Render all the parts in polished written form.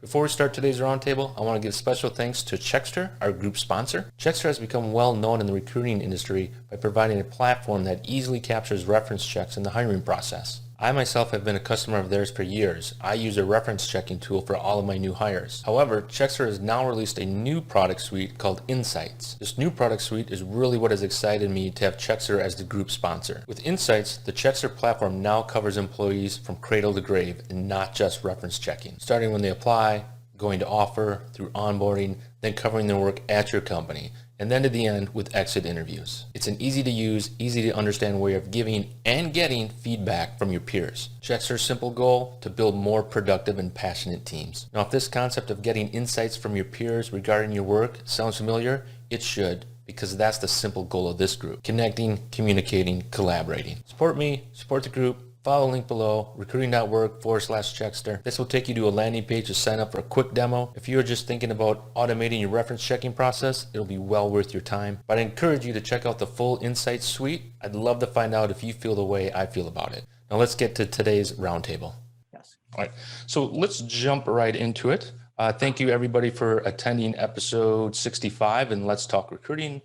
Before we start today's roundtable, I want to give special thanks to Checkster, our group sponsor. Checkster has become well known in the recruiting industry by providing a platform that easily captures reference checks in the hiring process. I myself have been a customer of theirs for years. I use a reference checking tool for all of my new hires. However, Checkster has now released a new product suite called Insights. This new product suite is really what has excited me to have Checkster as the group sponsor. With Insights, the Checkster platform now covers employees from cradle to grave and not just reference checking, starting when they apply, going to offer, through onboarding, then covering their work at your company, and then to the end with exit interviews. It's an easy to use, easy to understand way of giving and getting feedback from your peers. Checkster's simple goal: to build more productive and passionate teams. Now, if this concept of getting insights from your peers regarding your work sounds familiar, it should, because that's the simple goal of this group: connecting, communicating, collaborating. Support me, support the group. Follow the link below, recruiting.org/Checkster. This will take you to a landing page to sign up for a quick demo. If you are just thinking about automating your reference checking process, it'll be well worth your time. But I encourage you to check out the full Insights suite. I'd love to find out if you feel the way I feel about it. Now let's get to today's roundtable. Yes. All right, so let's jump right into it. Thank you everybody for attending episode 65 and Let's Talk Recruiting,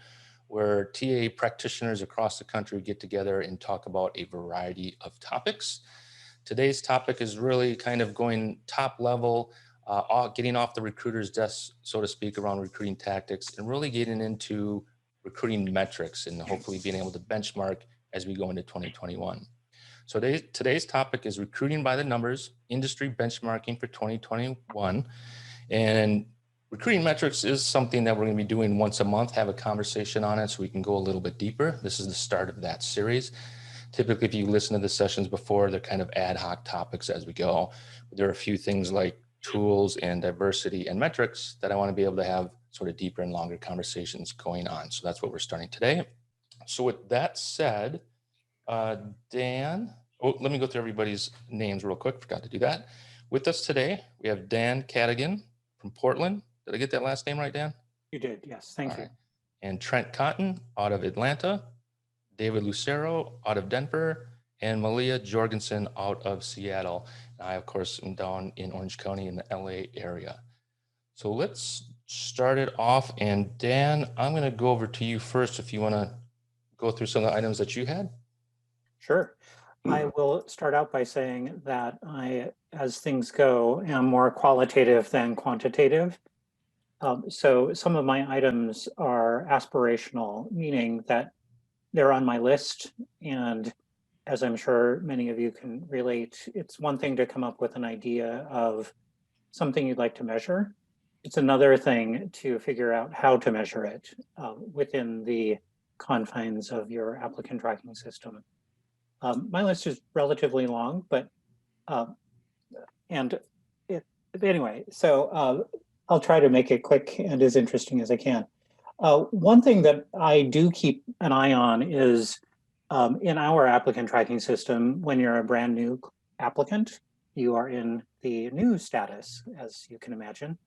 where TA practitioners across the country get together and talk about a variety of topics. Today's topic is really kind of going top level, getting off the recruiter's desk, so to speak, around recruiting tactics, and really getting into recruiting metrics and hopefully being able to benchmark as we go into 2021. So today's topic is recruiting by the numbers, industry benchmarking for 2021. And recruiting metrics is something that we're going to be doing once a month, have a conversation on it so we can go a little bit deeper. This is the start of that series. Typically, if you listen to the sessions before, they're kind of ad hoc topics as we go. But there are a few things like tools and diversity and metrics that I want to be able to have sort of deeper and longer conversations going on. So that's what we're starting today. So with that said, Dan, let me go through everybody's names real quick. Forgot to do that. With us today, we have Dan Cadigan from Portland. Did I get that last name right, Dan? You did, yes. Thank you. Right. And Trent Cotton out of Atlanta, David Lucero out of Denver, and Malia Jorgensen out of Seattle. And I, of course, am down in Orange County in the LA area. So let's start it off. And Dan, I'm going to go over to you first if you want to go through some of the items that you had. Sure. I will start out by saying that I, as things go, am more qualitative than quantitative. So some of my items are aspirational, meaning that they're on my list. And as I'm sure many of you can relate, it's one thing to come up with an idea of something you'd like to measure. It's another thing to figure out how to measure it within the confines of your applicant tracking system. My list is relatively long, but anyway, so I'll try to make it quick and as interesting as I can. One thing that I do keep an eye on is in our applicant tracking system, when you're a brand new applicant, you are in the new status, as you can imagine.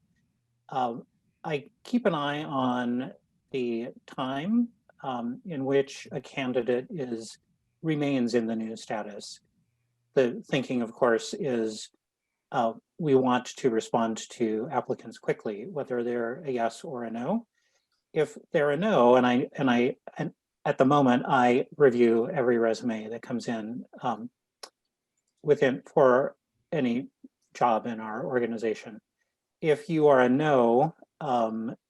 I keep an eye on the time in which a candidate remains in the new status. The thinking, of course, is we want to respond to applicants quickly, whether they're a yes or a no. If they're a no, and at the moment I review every resume that comes in for any job in our organization. If you are a no,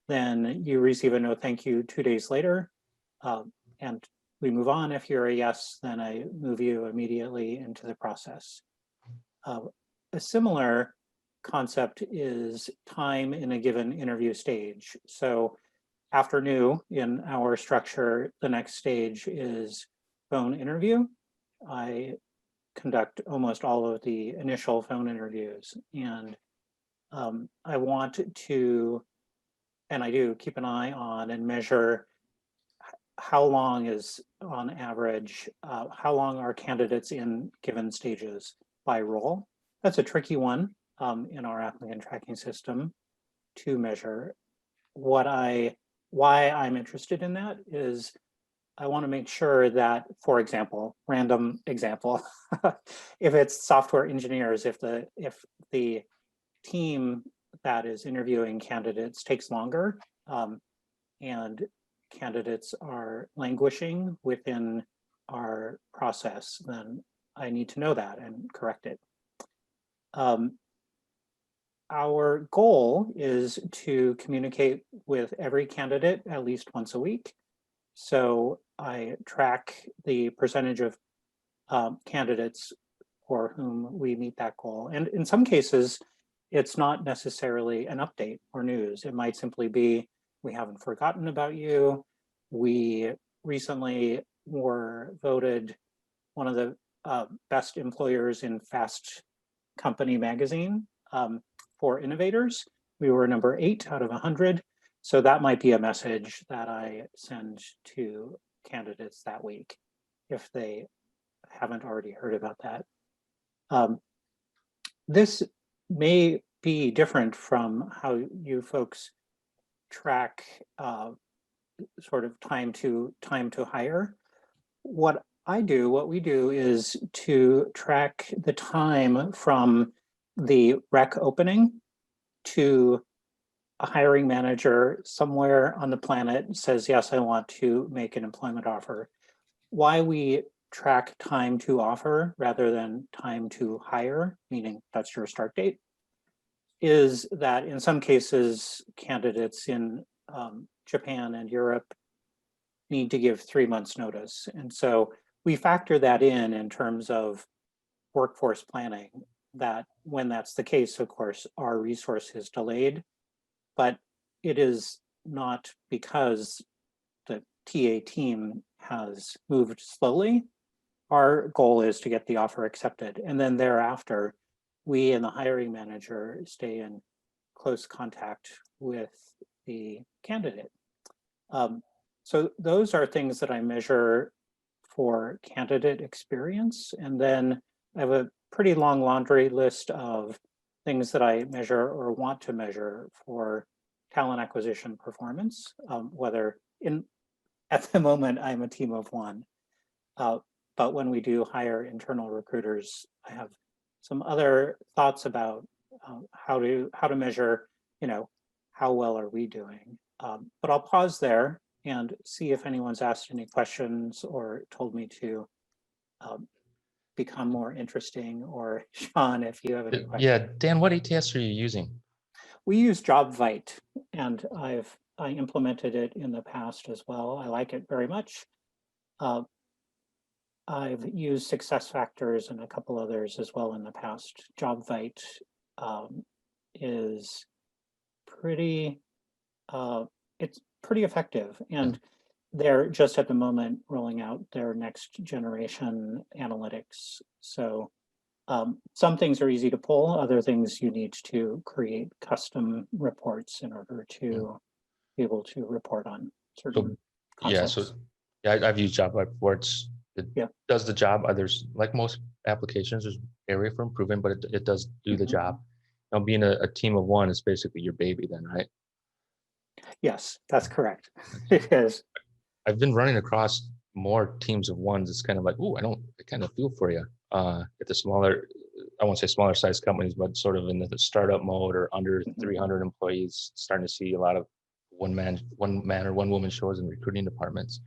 then you receive a no thank you 2 days later, and we move on. If you're a yes, then I move you immediately into the process. A similar concept is time in a given interview stage. So after new in our structure, the next stage is phone interview. I conduct almost all of the initial phone interviews, and I want to, and I do keep an eye on and measure how long is on average, how long are candidates in given stages by role. That's a tricky one in our applicant tracking system to measure. Why I'm interested in that is I want to make sure that, for example, random example, if it's software engineers, if the team that is interviewing candidates takes longer, and candidates are languishing within our process, then I need to know that and correct it. Our goal is to communicate with every candidate at least once a week. So I track the percentage of candidates for whom we meet that goal. And in some cases, it's not necessarily an update or news. It might simply be, we haven't forgotten about you. We recently were voted one of the best employers in Fast Company magazine for innovators. We were number 8 out of 100. So that might be a message that I send to candidates that week if they haven't already heard about that. This may be different from how you folks track sort of time to hire. What we do is to track the time from the rec opening to a hiring manager somewhere on the planet says, yes, I want to make an employment offer. Why we track time to offer rather than time to hire, meaning that's your start date, is that in some cases, candidates in Japan and Europe need to give 3 months notice. And so we factor that in terms of workforce planning, that when that's the case, of course, our resource is delayed, but it is not because the TA team has moved slowly. Our goal is to get the offer accepted. And then thereafter, we and the hiring manager stay in close contact with the candidate. So those are things that I measure for candidate experience. And then I have a pretty long laundry list of things that I measure or want to measure for talent acquisition performance, whether at the moment I'm a team of 1. But when we do hire internal recruiters, I have some other thoughts about how to measure, how well are we doing. But I'll pause there and see if anyone's asked any questions or told me to become more interesting, or Sean, if you have any questions. Yeah, Dan, what ATS are you using? We use JobVite, and I implemented it in the past as well. I like it very much. I've used SuccessFactors and a couple others as well in the past. JobVite is pretty, it's pretty effective, and they're just at the moment rolling out their next generation analytics. So some things are easy to pull, other things you need to create custom reports in order to be able to report on certain concepts. I've used JobVite before. It does the job. There's, like most applications, there's area for improvement, but it does do the job. Now, being a team of 1 is basically your baby then, right? Yes, that's correct. It is. I've been running across more teams of 1s. It's kind of like, I kind of feel for you. At the smaller, I won't say smaller size companies, but sort of in the startup mode or under 300 employees, starting to see a lot of one man or one woman shows in recruiting departments.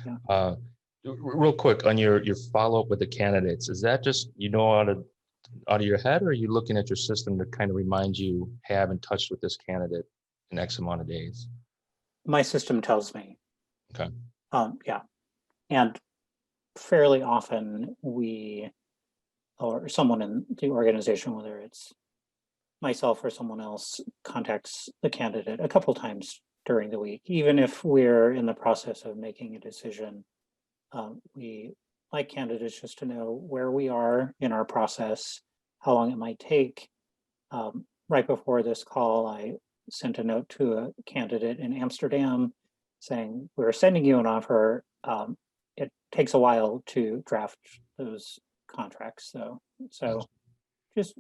Yeah. Real quick on your follow-up with the candidates, is that just, out of your head, or are you looking at your system to kind of remind you, hey, I haven't touched with this candidate in X amount of days? My system tells me. Okay. Yeah. And fairly often or someone in the organization, whether it's myself or someone else, contacts the candidate a couple times during the week, even if we're in the process of making a decision. We like candidates just to know where we are in our process, how long it might take. Right before this call, I sent a note to a candidate in Amsterdam saying, we're sending you an offer. It takes a while to draft those contracts. So just,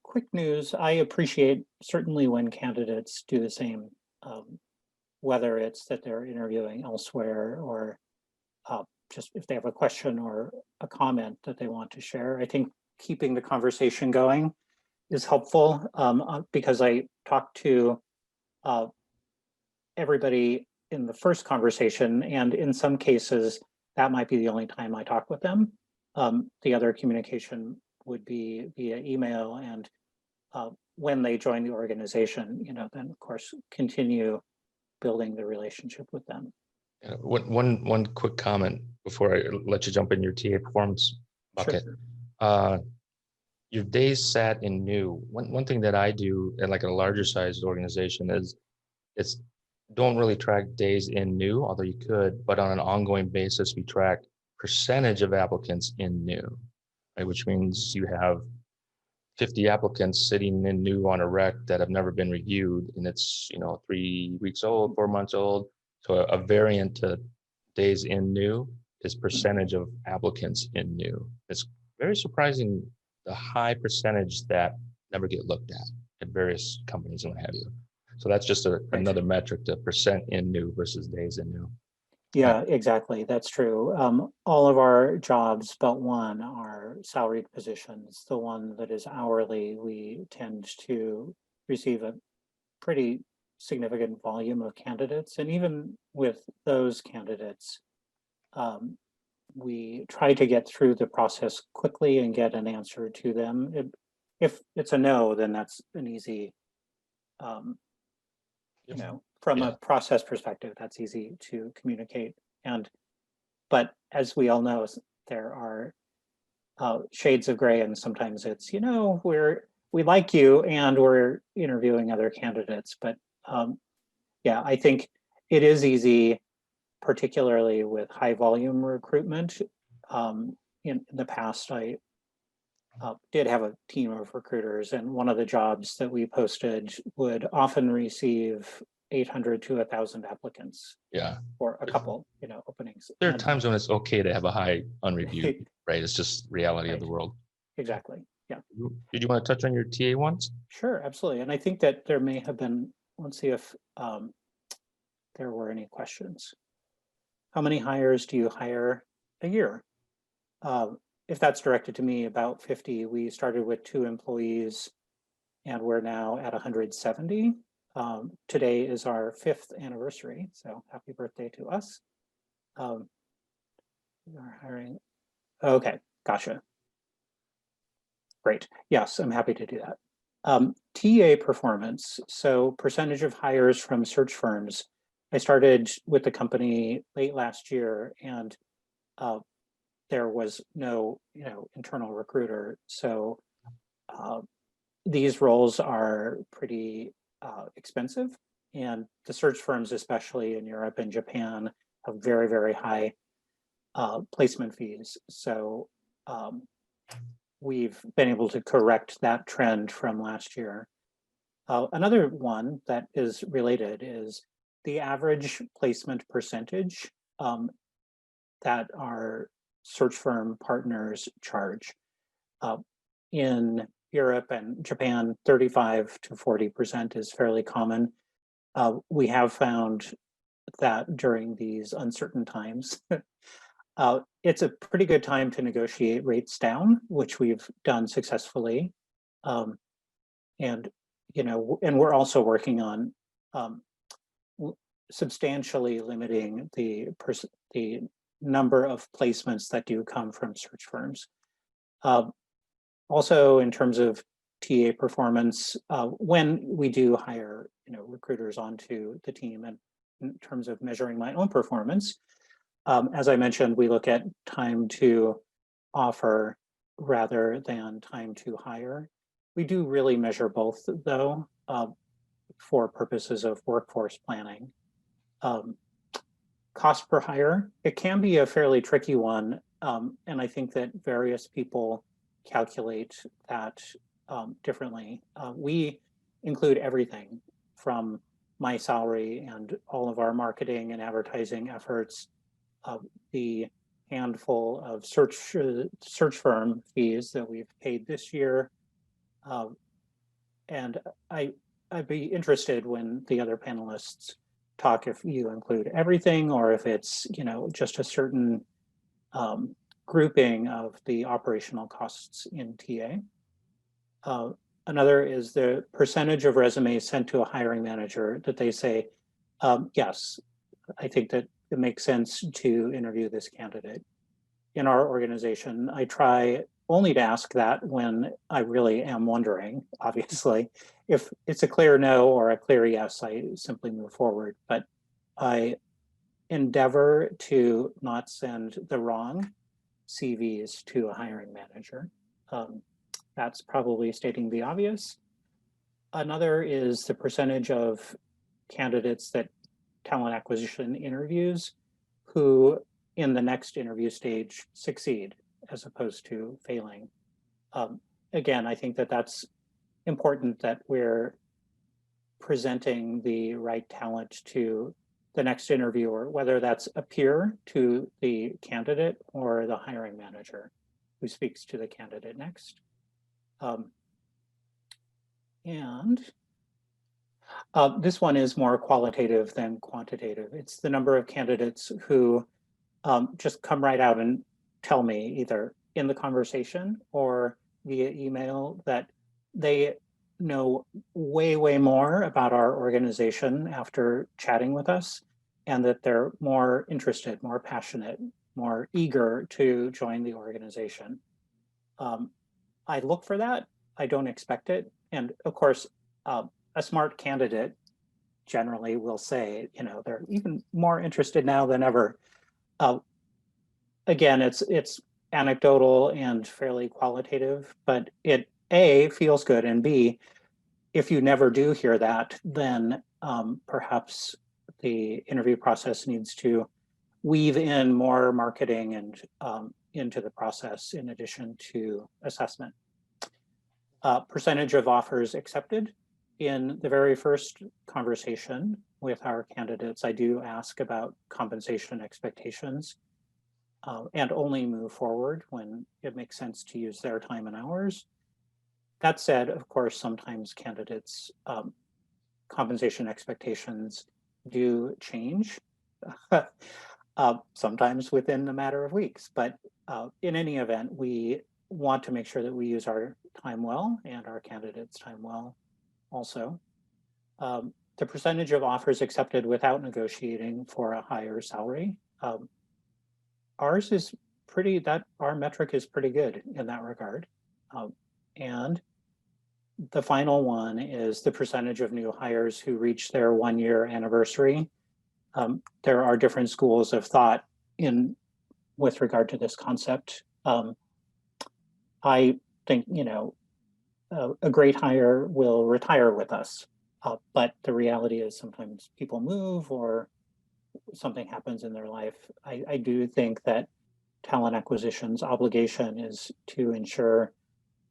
quick news. I appreciate certainly when candidates do the same, whether it's that they're interviewing elsewhere or just if they have a question or a comment that they want to share. I think keeping the conversation going is helpful because I talked to everybody in the first conversation, and in some cases, that might be the only time I talk with them. The other communication would be via email, and when they join the organization, then of course continue building the relationship with them. One quick comment before I let you jump in your TA performance bucket. Sure. Your days sat in new. One thing that I do at like a larger sized organization is it's don't really track days in new, although you could, but on an ongoing basis, we track percentage of applicants in new, right? Which means you have 50 applicants sitting in new on a rec that have never been reviewed, and it's 3 weeks old, 4 months old. So a variant to days in new is percentage of applicants in new. It's very surprising the high percentage that never get looked at various companies and what have you. So that's just another metric, the percent in new versus days in new. Yeah, exactly. That's true. All of our jobs but one are salaried positions. The one that is hourly, we tend to receive a pretty significant volume of candidates. And even with those candidates, we try to get through the process quickly and get an answer to them. If it's a no, then that's an easy, from a process perspective, that's easy to communicate. But as we all know, there are shades of gray, and sometimes it's, we like you and we're interviewing other candidates. But yeah, I think it is easy, particularly with high volume recruitment. In the past, I did have a team of recruiters, and one of the jobs that we posted would often receive 800 to 1,000 applicants. Yeah. For a couple, openings. There are times when it's okay to have a high unreviewed, right? It's just reality of the world. Exactly. Yeah. Did you want to touch on your TA ones? Sure, absolutely. And I think that there may have been, let's see if there were any questions. How many hires do you hire a year? If that's directed to me, about 50. We started with 2 employees and we're now at 170. Today is our 5th anniversary, so happy birthday to us. We are hiring. Okay, gotcha. Great. Yes, I'm happy to do that. TA performance, so percentage of hires from search firms. I started with the company late last year, and there was no, internal recruiter. So these roles are pretty expensive, and the search firms, especially in Europe and Japan, have very, very high placement fees. So we've been able to correct that trend from last year. Another one that is related is the average placement percentage that our search firm partners charge. In Europe and Japan, 35 to 40% is fairly common. We have found that during these uncertain times, it's a pretty good time to negotiate rates down, which we've done successfully. And we're also working on substantially limiting the number of placements that do come from search firms. Also, in terms of TA performance, when we do hire, recruiters onto the team, and in terms of measuring my own performance, as I mentioned, we look at time to offer rather than time to hire. We do really measure both, though, for purposes of workforce planning. Cost per hire, it can be a fairly tricky one, and I think that various people calculate that differently. We include everything from my salary and all of our marketing and advertising efforts, the handful of search firm fees that we've paid this year. And I'd be interested when the other panelists talk if you include everything or if it's, just a certain grouping of the operational costs in TA. Another is the percentage of resumes sent to a hiring manager that they say, yes, I think that it makes sense to interview this candidate. In our organization, I try only to ask that when I really am wondering, obviously. If it's a clear no or a clear yes, I simply move forward. But I endeavor to not send the wrong CVs to a hiring manager. That's probably stating the obvious. Another is the percentage of candidates that talent acquisition interviews who in the next interview stage succeed as opposed to failing. Again, I think that that's important that we're presenting the right talent to the next interviewer, whether that's a peer to the candidate or the hiring manager who speaks to the candidate next. And this one is more qualitative than quantitative. It's the number of candidates who just come right out and tell me either in the conversation or via email that they know way, way more about our organization after chatting with us, and that they're more interested, more passionate, more eager to join the organization. I look for that. I don't expect it. And of course, a smart candidate generally will say, you know, they're even more interested now than ever. Again, it's anecdotal and fairly qualitative, but it A, feels good, and B, if you never do hear that, then perhaps the interview process needs to weave in more marketing and into the process in addition to assessment. Percentage of offers accepted. In the very first conversation with our candidates, I do ask about compensation expectations and only move forward when it makes sense to use their time and hours. That said, of course, sometimes candidates' compensation expectations do change, sometimes within a matter of weeks. But in any event, we want to make sure that we use our time well and our candidates' time well also. The percentage of offers accepted without negotiating for a higher salary. Ours is pretty, our metric is pretty good in that regard. And the final one is the percentage of new hires who reach their 1-year anniversary. There are different schools of thought with regard to this concept. I think, you know, a great hire will retire with us, but the reality is sometimes people move or something happens in their life. I do think that talent acquisition's obligation is to ensure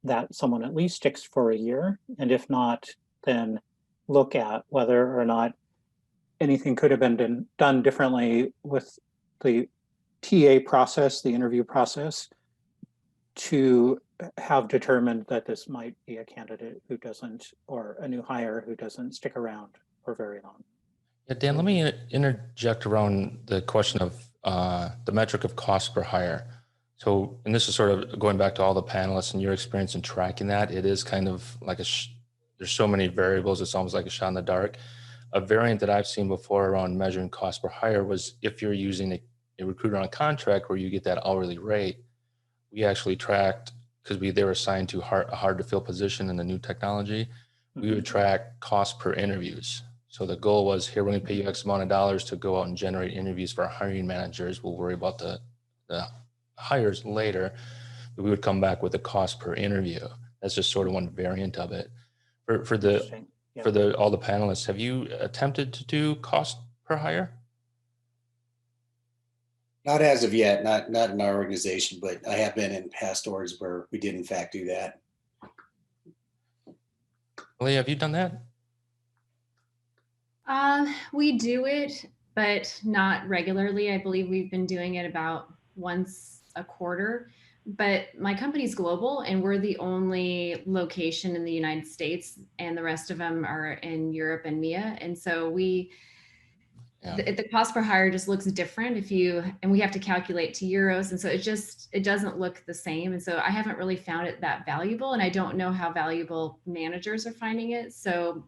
that someone at least sticks for a year, and if not, then look at whether or not anything could have been done differently with the TA process, the interview process, to have determined that this might be a candidate who doesn't, or a new hire who doesn't stick around for very long. Yeah, Dan, let me interject around the question of the metric of cost per hire. So, and this is sort of going back to all the panelists and your experience in tracking that. It is kind of like there's so many variables, it's almost like a shot in the dark. A variant that I've seen before around measuring cost per hire was if you're using a recruiter on a contract where you get that hourly rate. We actually tracked, because they were assigned to a hard to fill position in the new technology. We would track cost per interviews. So the goal was, here, we're going to pay you X amount of dollars to go out and generate interviews for our hiring managers. We'll worry about the hires later. But we would come back with the cost per interview. That's just sort of one variant of it. For all the panelists, have you attempted to do cost per hire? Not as of yet, not in our organization, but I have been in past orgs where we did in fact do that. Leah, have you done that? We do it, but not regularly. I believe we've been doing it about once a quarter. But my company's global, and we're the only location in the United States, and the rest of them are in Europe and MEA. And so we Yeah. The cost per hire just looks different and we have to calculate to euros. And so it doesn't look the same. And so I haven't really found it that valuable, and I don't know how valuable managers are finding it. So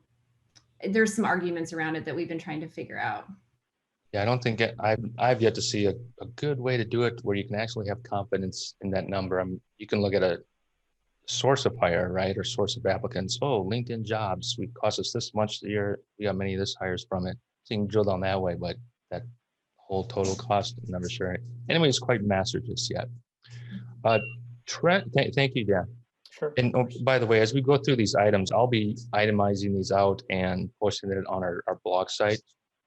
there's some arguments around it that we've been trying to figure out. Yeah, I don't think I've yet to see a good way to do it where you can actually have confidence in that number. You can look at a source of hire, right? Or source of applicants. Oh, LinkedIn jobs, we cost us this much a year. We got many of this hires from it. So you can drill down that way, but that whole total cost, I'm never sure. Anyway, it's quite mastered just yet. Trent, thank you, Dan. Sure. And by the way, as we go through these items, I'll be itemizing these out and posting it on our blog site,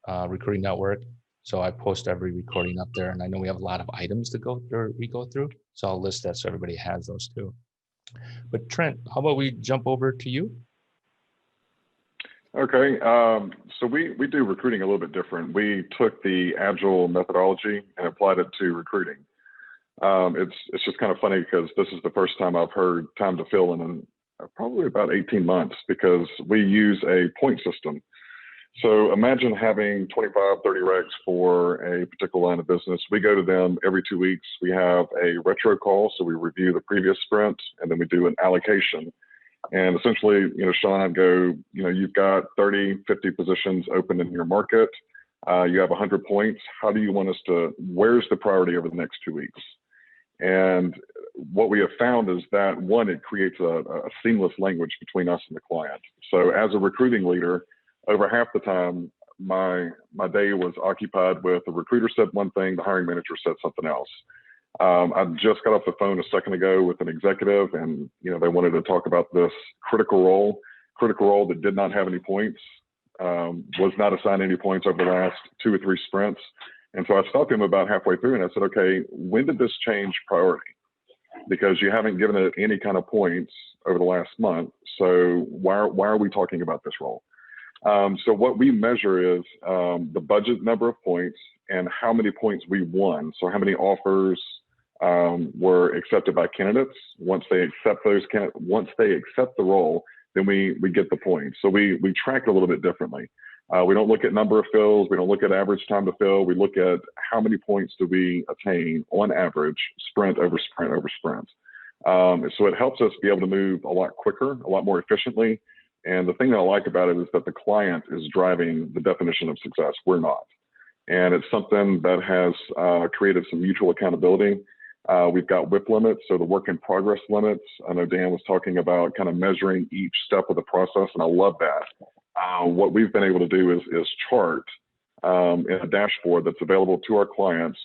Recruiting Network. So I post every recording up there, and I know we have a lot of items to go through. So I'll list that so everybody has those too. But Trent, how about we jump over to you? Okay, so we do recruiting a little bit different. We took the agile methodology and applied it to recruiting. It's just kind of funny because this is the first time I've heard time to fill in probably about 18 months, because we use a point system. So imagine having 25, 30 recs for a particular line of business. We go to them every 2 weeks. We have a retro call, so we review the previous sprint, and then we do an allocation. And essentially, Sean, I'd go, you've got 30, 50 positions open in your market. You have 100 points. How do you want us where's the priority over the next 2 weeks? And what we have found is that, one, it creates a seamless language between us and the client. So as a recruiting leader, over half the time, my day was occupied with the recruiter said one thing, the hiring manager said something else. I just got off the phone a second ago with an executive, and they wanted to talk about this critical role that did not have any points, was not assigned any points over the last 2 or 3 sprints. And so I stopped him about halfway through, and I said, okay, when did this change priority? Because you haven't given it any kind of points over the last month. So why are we talking about this role? So what we measure is the budget number of points and how many points we won. So how many offers were accepted by candidates. Once they accept the role, then we get the points. So we track it a little bit differently. We don't look at number of fills. We don't look at average time to fill. We look at how many points do we attain on average, sprint over sprint over sprint. So it helps us be able to move a lot quicker, a lot more efficiently. And the thing that I like about it is that the client is driving the definition of success. We're not. And it's something that has created some mutual accountability. We've got WIP limits, so the work in progress limits. I know Dan was talking about kind of measuring each step of the process, and I love that. What we've been able to do is chart in a dashboard that's available to our clients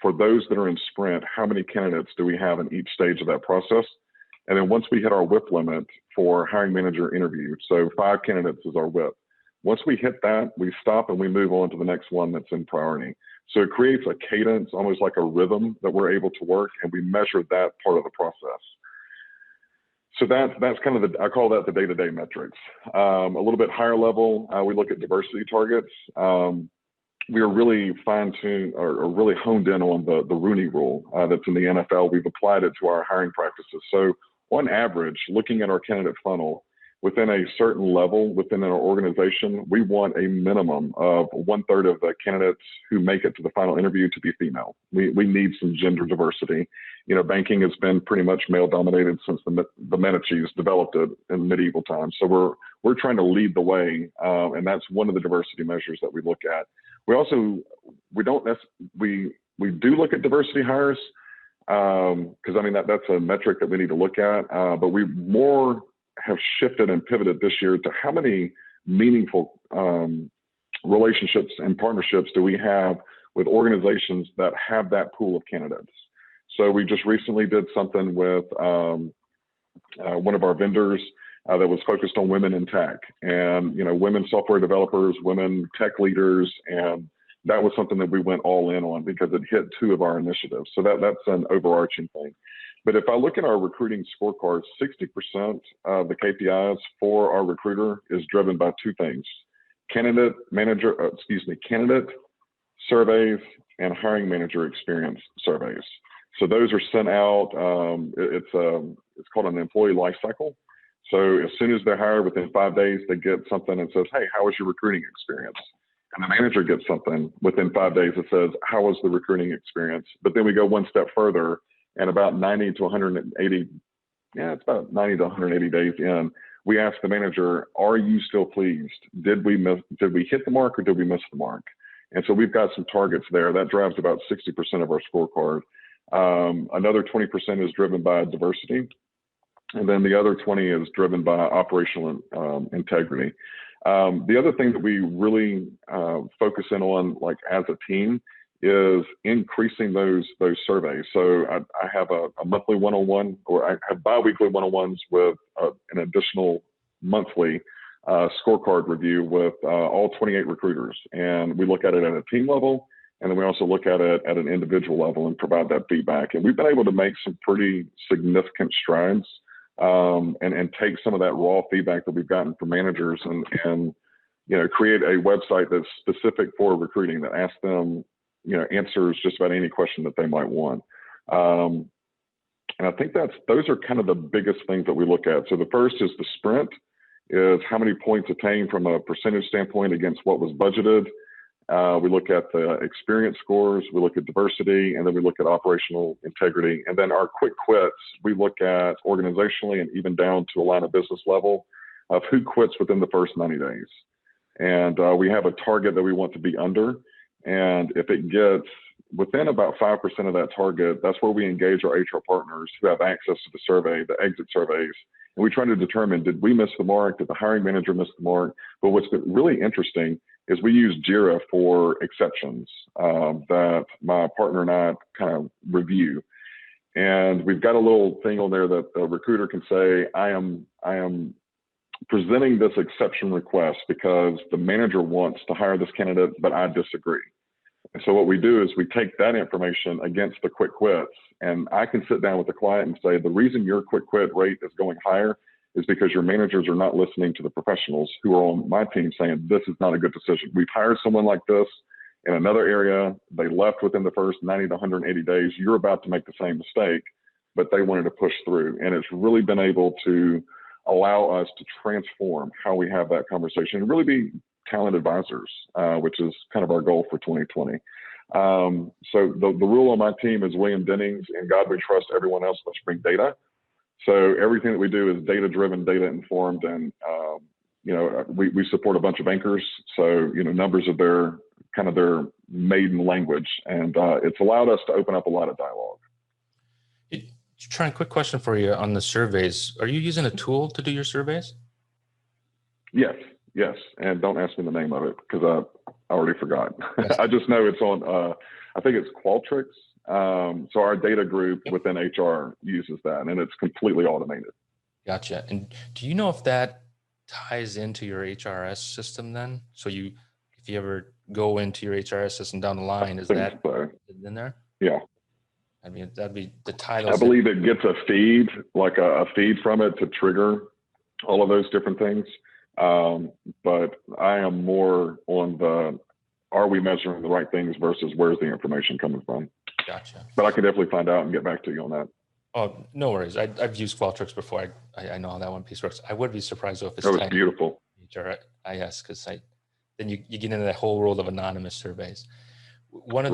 for those that are in sprint, how many candidates do we have in each stage of that process? And then once we hit our WIP limit for hiring manager interview, so 5 candidates is our WIP. Once we hit that, we stop and we move on to the next one that's in priority. So it creates a cadence, almost like a rhythm that we're able to work, and we measure that part of the process. So that's kind of I call that the day-to-day metrics. A little bit higher level, we look at diversity targets. We are really fine-tuned or really honed in on the Rooney Rule that's in the NFL. We've applied it to our hiring practices. So on average, looking at our candidate funnel, within a certain level within our organization, we want a minimum of 1/3 of the candidates who make it to the final interview to be female. We need some gender diversity. Banking has been pretty much male dominated since the Medicis developed it in medieval times. So we're trying to lead the way, and that's one of the diversity measures that we look at. We also we do look at diversity hires because that's a metric that we need to look at, but we more have shifted and pivoted this year to how many meaningful relationships and partnerships do we have with organizations that have that pool of candidates. So we just recently did something with one of our vendors that was focused on women in tech and women software developers, women tech leaders, and that was something that we went all in on because it hit 2 of our initiatives. So that's an overarching thing. But if I look at our recruiting scorecards, 60% of the KPIs for our recruiter is driven by 2 things: candidate surveys and hiring manager experience surveys. So those are sent out. It's called an employee life cycle. So as soon as they're hired, within 5 days, they get something that says, "Hey, how was your recruiting experience?" and the manager gets something within 5 days that says, how was the recruiting experience? But then we go one step further, and about 90 to 180, it's about 90 to 180 days in, we ask the manager, are you still pleased? Did we hit the mark, or did we miss the mark? And so we've got some targets there. That drives about 60% of our scorecard. Another 20% is driven by diversity. And then the other 20 is driven by operational integrity. The other thing that we really focus in on, like as a team, is increasing those surveys. So I have a monthly one-on-one, or I have biweekly one-on-ones with an additional monthly scorecard review with all 28 recruiters. And we look at it at a team level, and then we also look at it at an individual level and provide that feedback. And we've been able to make some pretty significant strides and take some of that raw feedback that we've gotten from managers and create a website that's specific for recruiting, that asks them answers just about any question that they might want. And I think those are kind of the biggest things that we look at. So the first is the sprint, is how many points attained from a percentage standpoint against what was budgeted. We look at the experience scores, we look at diversity, and then we look at operational integrity. And then our quick quits, we look at organizationally and even down to a line of business level of who quits within the first 90 days. And we have a target that we want to be under. And if it gets within about 5% of that target, that's where we engage our HR partners who have access to the survey, the exit surveys. And we try to determine, did we miss the mark? Did the hiring manager miss the mark? But what's been really interesting is we use JIRA for exceptions that my partner and I kind of review. And we've got a little thing on there that the recruiter can say, I am presenting this exception request because the manager wants to hire this candidate, but I disagree. And so what we do is we take that information against the quick quits, and I can sit down with the client and say, the reason your quick quit rate is going higher is because your managers are not listening to the professionals who are on my team saying, this is not a good decision. We've hired someone like this in another area. They left within the first 90 to 180 days. You're about to make the same mistake, but they wanted to push through. And it's really been able to allow us to transform how we have that conversation and really be talent advisors, which is kind of our goal for 2020. So the rule on my team is William Dennings, in God we trust, everyone else must bring data. So everything that we do is data-driven, data-informed, and we support a bunch of anchors. So numbers are their maiden language, and it's allowed us to open up a lot of dialogue. Try a quick question for you on the surveys. Are you using a tool to do your surveys? Yes, and don't ask me the name of it because I already forgot. Yes. I just know it's on. I think it's Qualtrics. So our data group within HR uses that, and it's completely automated. Gotcha. And do you know if that ties into your HRS system then? So if you ever go into your HRS system down the line, is that in there? Yeah. I mean, that'd be the title. I believe it gets a feed, like a feed from it to trigger all of those different things. But I am more on are we measuring the right things versus where's the information coming from? Gotcha. But I can definitely find out and get back to you on that. Oh, no worries. I've used Qualtrics before. I know how that one piece works. I would be surprised though if it's beautiful. HRIS, because then you get into that whole world of anonymous surveys. One of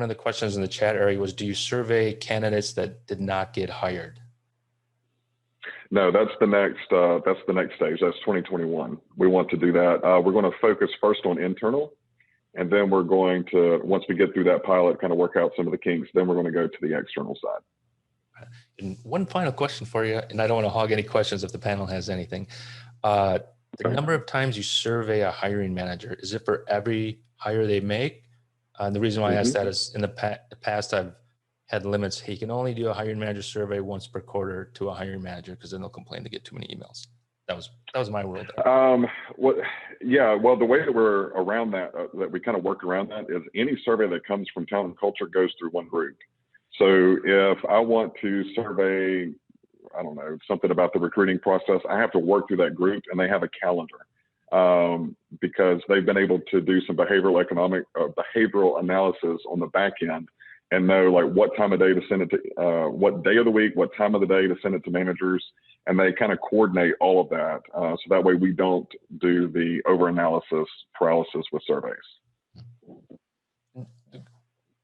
the questions in the chat area was, do you survey candidates that did not get hired? No, that's the next stage. That's 2021. We want to do that. We're going to focus first on internal, and then we're going to, once we get through that pilot, kind of work out some of the kinks, then we're going to go to the external side. And one final question for you, and I don't want to hog any questions if the panel has anything. The number of times you survey a hiring manager, is it for every hire they make? And the reason why I asked that is in the past, I've had limits. He can only do a hiring manager survey once per quarter to a hiring manager, because then they'll complain to get too many emails. That was my rule there. Well, the way that we're around that we kind of work around that is any survey that comes from talent and culture goes through one group. So if I want to survey, I don't know, something about the recruiting process, I have to work through that group, and they have a calendar because they've been able to do some behavioral analysis on the back end and know like what time of day to send it to, what day of the week, what time of the day to send it to managers. And they kind of coordinate all of that. So that way we don't do the over-analysis paralysis with surveys.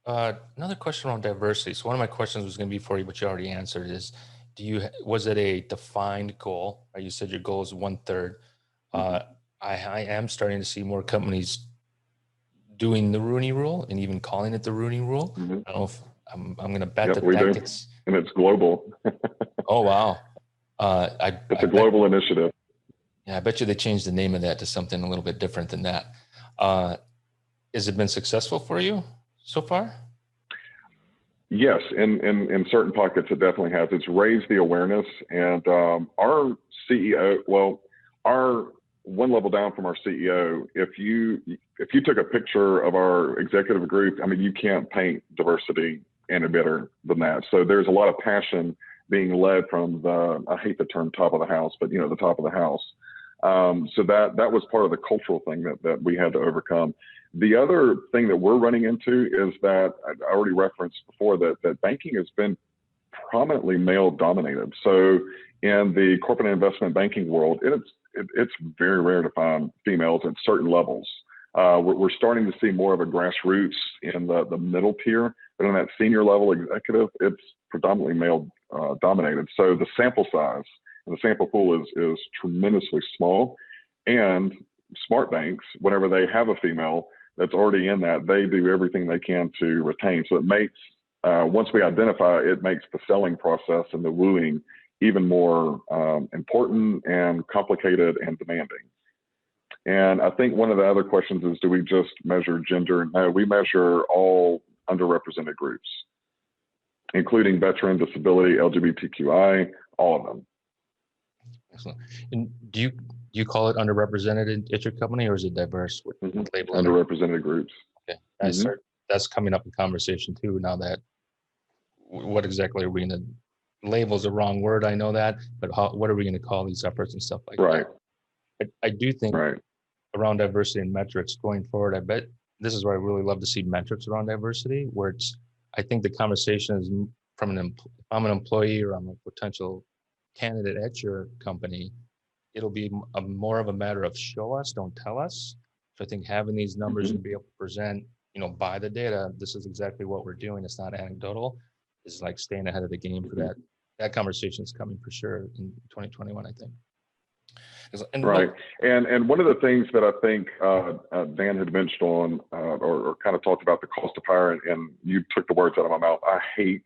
Another question on diversity. So one of my questions was going to be for you, but you already answered is, was it a defined goal? You said your goal is 1/3. I am starting to see more companies doing the Rooney Rule and even calling it the Rooney Rule. I don't know if I'm going to bet that gets. And it's global. Oh, wow. It's a global initiative. Yeah, I bet you they changed the name of that to something a little bit different than that. Has it been successful for you so far? Yes, in certain pockets it definitely has. It's raised the awareness, and our CEO, well, our one level down from our CEO, if you took a picture of our executive group, I mean, you can't paint diversity any better than that. So there's a lot of passion being led from the, I hate the term top of the house, but the top of the house. So that was part of the cultural thing that we had to overcome. The other thing that we're running into is that I already referenced before that banking has been prominently male dominated. So in the corporate and investment banking world, it's very rare to find females at certain levels. We're starting to see more of a grassroots in the middle tier, but in that senior level executive, it's predominantly male dominated. So the sample size and the sample pool is tremendously small. And smart banks, whenever they have a female that's already in that, they do everything they can to retain. So it makes, once we identify, it makes the selling process and the wooing even more important and complicated and demanding. And I think one of the other questions is, do we just measure gender? No, we measure all underrepresented groups, including veteran, disability, LGBTQI, all of them. Excellent. And do you call it underrepresented at your company, or is it diverse? With label underrepresented groups. Okay, that's coming up in conversation too. Now that what exactly are we going to label is the wrong word, I know that, but what are we going to call these efforts and stuff like that? I do think around diversity and metrics going forward, I bet this is where I really love to see metrics around diversity, where I think the conversation is from if I'm an employee or I'm a potential candidate at your company, it'll be more of a matter of show us, don't tell us. So I think having these numbers and be able to present, by the data, this is exactly what we're doing. It's not anecdotal. It's like staying ahead of the game for that. That conversation is coming for sure in 2021, I think. And and one of the things that I think Dan had mentioned on or kind of talked about the cost of hire, and you took the words out of my mouth. I hate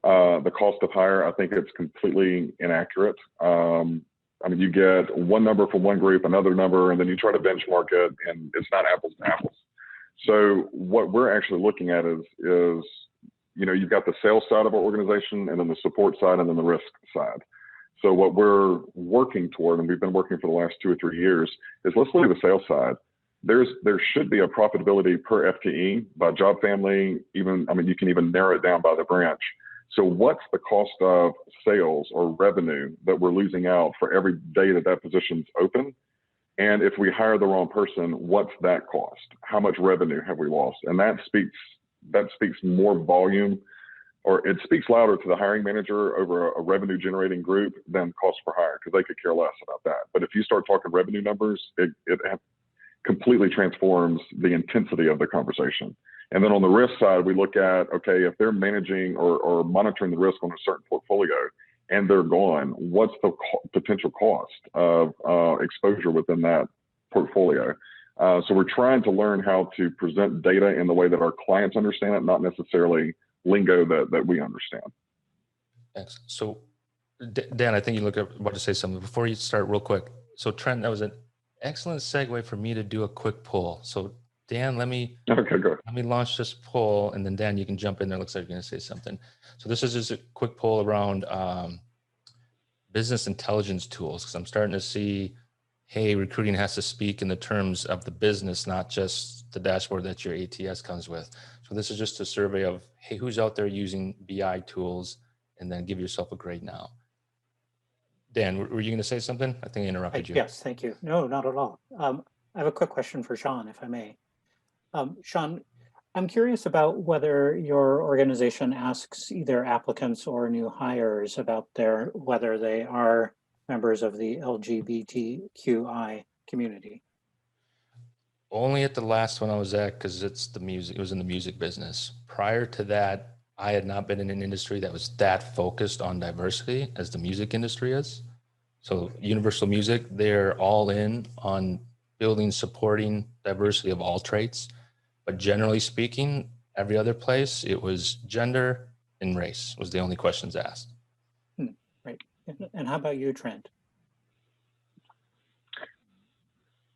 the cost of hire. I think it's completely inaccurate. I mean, you get one number for one group, another number, and then you try to benchmark it, and it's not apples to apples. So what we're actually looking at is you've got the sales side of our organization, and then the support side, and then the risk side. So what we're working toward, and we've been working for the last 2 or 3 years, is let's look at the sales side. There should be a profitability per FTE by job family. You can even narrow it down by the branch. So what's the cost of sales or revenue that we're losing out for every day that position's open? And if we hire the wrong person, what's that cost? How much revenue have we lost? And that speaks more volume, or it speaks louder to the hiring manager over a revenue generating group than cost per hire, because they could care less about that. But if you start talking revenue numbers, it completely transforms the intensity of the conversation. And then on the risk side, we look at, okay, if they're managing or monitoring the risk on a certain portfolio and they're gone, what's the potential cost of exposure within that portfolio? So we're trying to learn how to present data in the way that our clients understand it, not necessarily lingo that we understand. Excellent. So Dan, I think you about to say something. Before you start, real quick. So Trent, that was an excellent segue for me to do a quick poll. So Dan, let me launch this poll, and then Dan, you can jump in there. Looks like you're going to say something. So this is just a quick poll around business intelligence tools, because I'm starting to see, hey, recruiting has to speak in the terms of the business, not just the dashboard that your ATS comes with. So this is just a survey of, hey, who's out there using BI tools, and then give yourself a grade now. Dan, were you going to say something? I think I interrupted you. Yes, thank you. No, not at all. I have a quick question for Sean, if I may. Sean, I'm curious about whether your organization asks either applicants or new hires about whether they are members of the LGBTQI community. Only at the last one I was at, because it's the music, it was in the music business. Prior to that, I had not been in an industry that was that focused on diversity as the music industry is. So Universal Music, they're all in on building, supporting diversity of all traits. But generally speaking, every other place, it was gender and race was the only questions asked. Right. And how about you, Trent?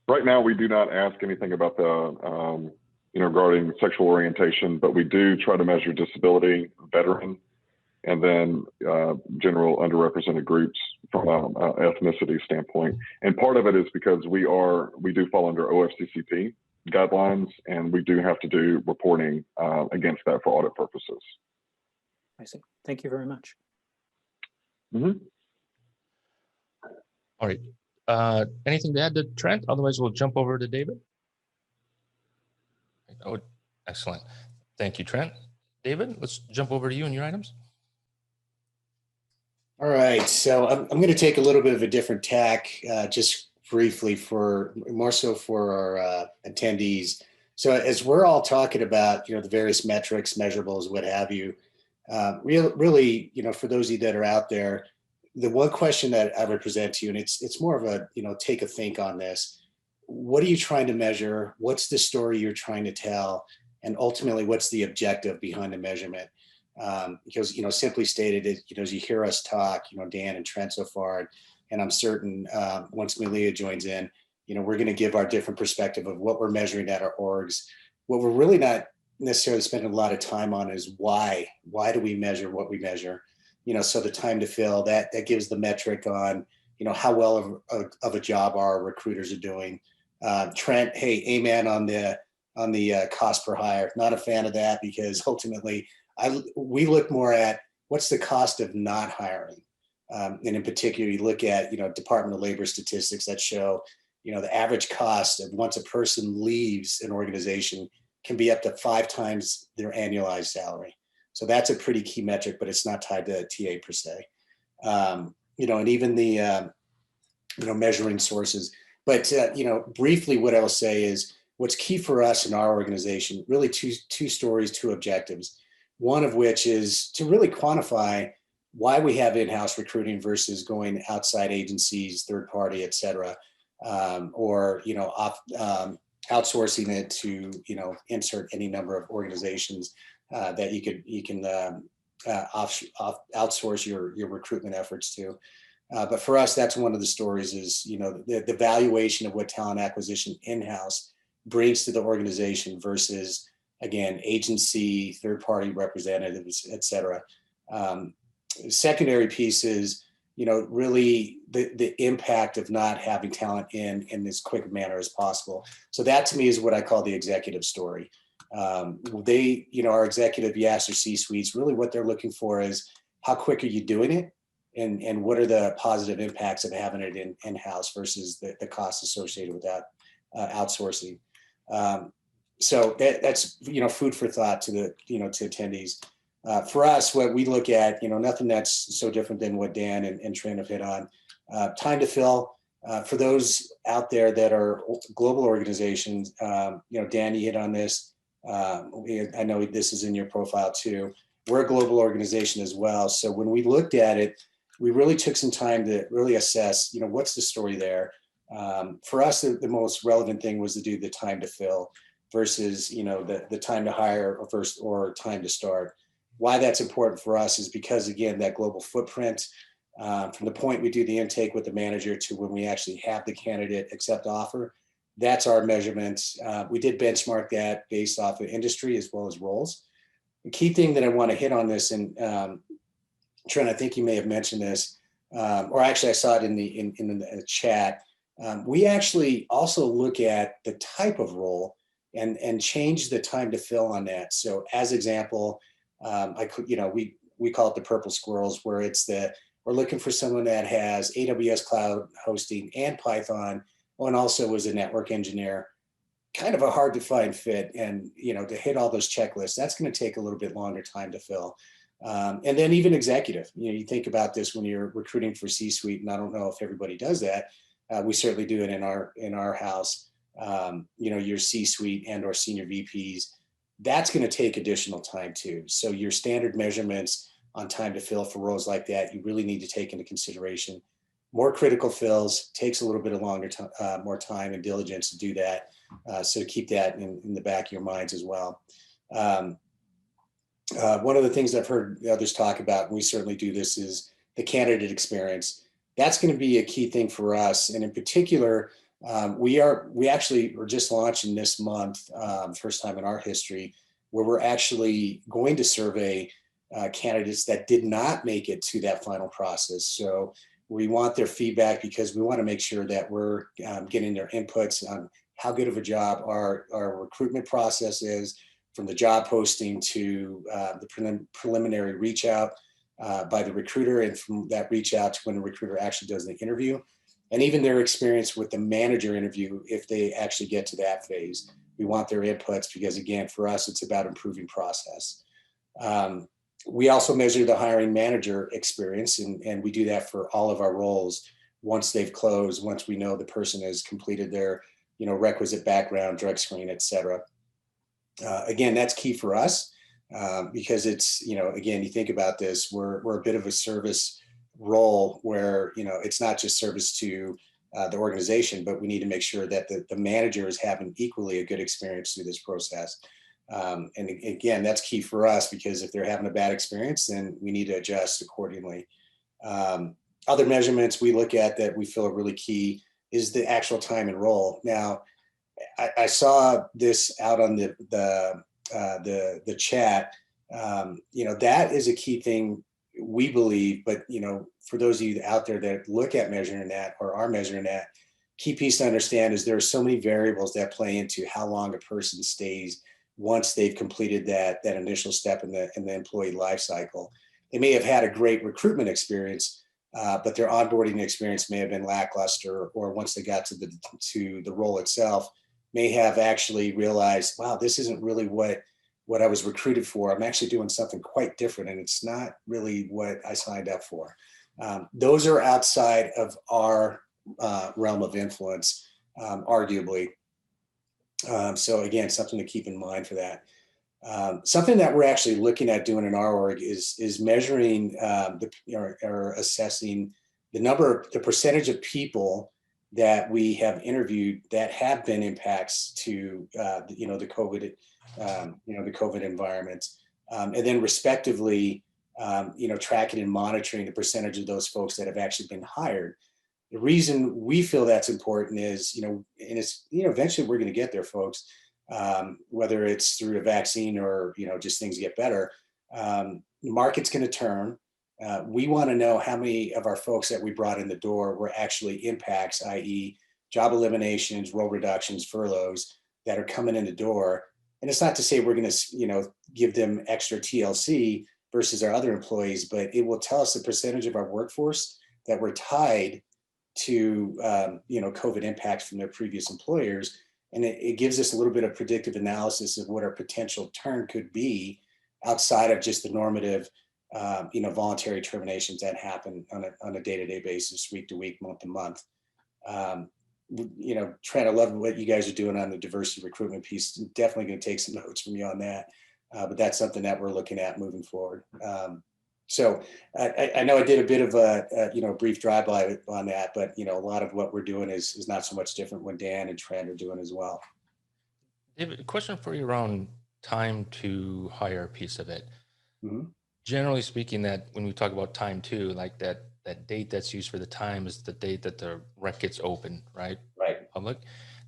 Right now, we do not ask anything about the, regarding sexual orientation, but we do try to measure disability, veteran, and then general underrepresented groups from an ethnicity standpoint. And part of it is because we do fall under OFCCP guidelines, and we do have to do reporting against that for audit purposes. I see. Thank you very much. Mm-hmm. All right. Anything to add to Trent? Otherwise, we'll jump over to David. Oh, excellent. Thank you, Trent. David, let's jump over to you and your items. All right, so I'm going to take a little bit of a different tack, just briefly more so for our attendees. So as we're all talking about, the various metrics, measurables, what have you, really, for those of you that are out there, the one question that I would present to you, and it's more of a, take a think on this. What are you trying to measure? What's the story you're trying to tell? And ultimately, what's the objective behind the measurement? Because, simply stated, as you hear us talk, Dan and Trent so far, and I'm certain once Malia joins in, we're going to give our different perspective of what we're measuring at our orgs. What we're really not necessarily spending a lot of time on is why. Why do we measure what we measure? So the time to fill, that gives the metric on, how well of a job our recruiters are doing. Trent, hey, amen on the cost per hire. Not a fan of that, because ultimately we look more at what's the cost of not hiring. And in particular, you look at, Department of Labor statistics that show, the average cost of once a person leaves an organization can be up to 5 times their annualized salary. So that's a pretty key metric, but it's not tied to TA per se. And even the, measuring sources. But, briefly, what I'll say is what's key for us in our organization, really two stories, 2 objectives. One of which is to really quantify why we have in-house recruiting versus going outside agencies, third party, et cetera, or, outsourcing it to, insert any number of organizations that you can outsource your recruitment efforts to. But for us, that's one of the stories is, the valuation of what talent acquisition in-house brings to the organization versus, again, agency, third-party representatives, et cetera. Secondary piece is, really the impact of not having talent in as quick a manner as possible. So that to me is what I call the executive story. They, our executive, yes, or C-suites, really what they're looking for is how quick are you doing it? And what are the positive impacts of having it in-house versus the costs associated with that outsourcing. So that's, food for thought to the, to attendees. For us, what we look at, nothing that's so different than what Dan and Trent have hit on. Time to fill, for those out there that are global organizations, Dan, you hit on this. I know this is in your profile too. We're a global organization as well. So when we looked at it, we really took some time to really assess, what's the story there. For us, the most relevant thing was to do the time to fill versus, the time to hire or time to start. Why that's important for us is because, again, that global footprint, from the point we do the intake with the manager to when we actually have the candidate accept offer, that's our measurement. We did benchmark that based off of industry as well as roles. The key thing that I want to hit on this, and Trent, I think you may have mentioned this, or actually I saw it in the chat. We actually also look at the type of role and change the time to fill on that. So as example, we call it the purple squirrels, where we're looking for someone that has AWS cloud hosting and Python, and also was a network engineer. kind of a hard to find fit, and to hit all those checklists, that's going to take a little bit longer time to fill. And then even executive, you think about this when you're recruiting for C-suite, and I don't know if everybody does that. We certainly do it in our house. Your C-suite and or senior VPs, that's going to take additional time too. So your standard measurements on time to fill for roles like that, you really need to take into consideration. More critical fills takes a little bit of more time and diligence to do that. So keep that in the back of your minds as well. One of the things I've heard others talk about, and we certainly do this, is the candidate experience. That's going to be a key thing for us. And in particular, we actually are just launching this month, first time in our history, where we're actually going to survey candidates that did not make it to that final process. So we want their feedback because we want to make sure that we're getting their inputs on how good of a job our recruitment process is, from the job posting to the preliminary reach out by the recruiter, and from that reach out to when the recruiter actually does the interview, and even their experience with the manager interview if they actually get to that phase. We want their inputs because, again, for us, it's about improving process. We also measure the hiring manager experience, and we do that for all of our roles once they've closed, once we know the person has completed their requisite background, drug screen, et cetera. Again, that's key for us because it's, again, you think about this, we're a bit of a service role where, it's not just service to the organization, but we need to make sure that the manager is having equally a good experience through this process. And again, that's key for us because if they're having a bad experience, then we need to adjust accordingly. Other measurements we look at that we feel are really key is the actual time and role. Now, I saw this out on the chat. That is a key thing we believe, but for those of you out there that look at measuring that or are measuring that, key piece to understand is there are so many variables that play into how long a person stays once they've completed that initial step in the employee life cycle. They may have had a great recruitment experience, but their onboarding experience may have been lackluster, or once they got to the role itself, may have actually realized, wow, this isn't really what I was recruited for. I'm actually doing something quite different, and it's not really what I signed up for. Those are outside of our realm of influence, arguably. So again, something to keep in mind for that. Something that we're actually looking at doing in our org is measuring or assessing the percentage of people that we have interviewed that have been impacts to the COVID the COVID environment, and then respectively tracking and monitoring the percentage of those folks that have actually been hired. The reason we feel that's important is and it's eventually we're going to get there, folks, whether it's through a vaccine or just things get better. The market's going to turn. We want to know how many of our folks that we brought in the door were actually impacts, i.e. job eliminations, role reductions, furloughs that are coming in the door. And it's not to say we're going to, give them extra TLC versus our other employees, but it will tell us the percentage of our workforce that were tied to, COVID impacts from their previous employers. And it gives us a little bit of predictive analysis of what our potential turn could be outside of just the normative voluntary terminations that happen on a day-to-day basis, week to week, month to month. Trent, I love what you guys are doing on the diversity recruitment piece. Definitely going to take some notes from you on that. But that's something that we're looking at moving forward. So I know I did a bit of a brief drive-by on that, but a lot of what we're doing is not so much different what Dan and Trent are doing as well. David, a question for you around time to hire piece of it. Mm-hmm. Generally speaking, that when we talk about time too, like that date that's used for the time is the date that the rec gets open, right? Right. Public.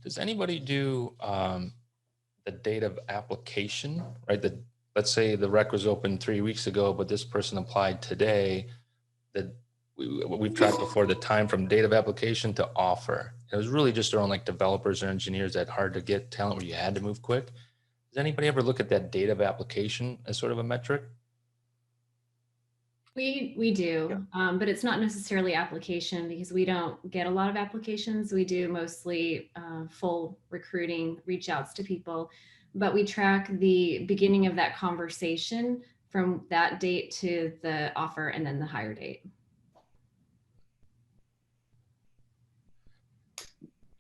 Does anybody do the date of application, right? Let's say the rec was open 3 weeks ago, but this person applied today. That we've tried before, the time from date of application to offer. It was really just around like developers or engineers that hard to get talent where you had to move quick. Does anybody ever look at that date of application as sort of a metric? We do, Yeah. but it's not necessarily application because we don't get a lot of applications. We do mostly full recruiting, reach outs to people, but we track the beginning of that conversation from that date to the offer and then the hire date.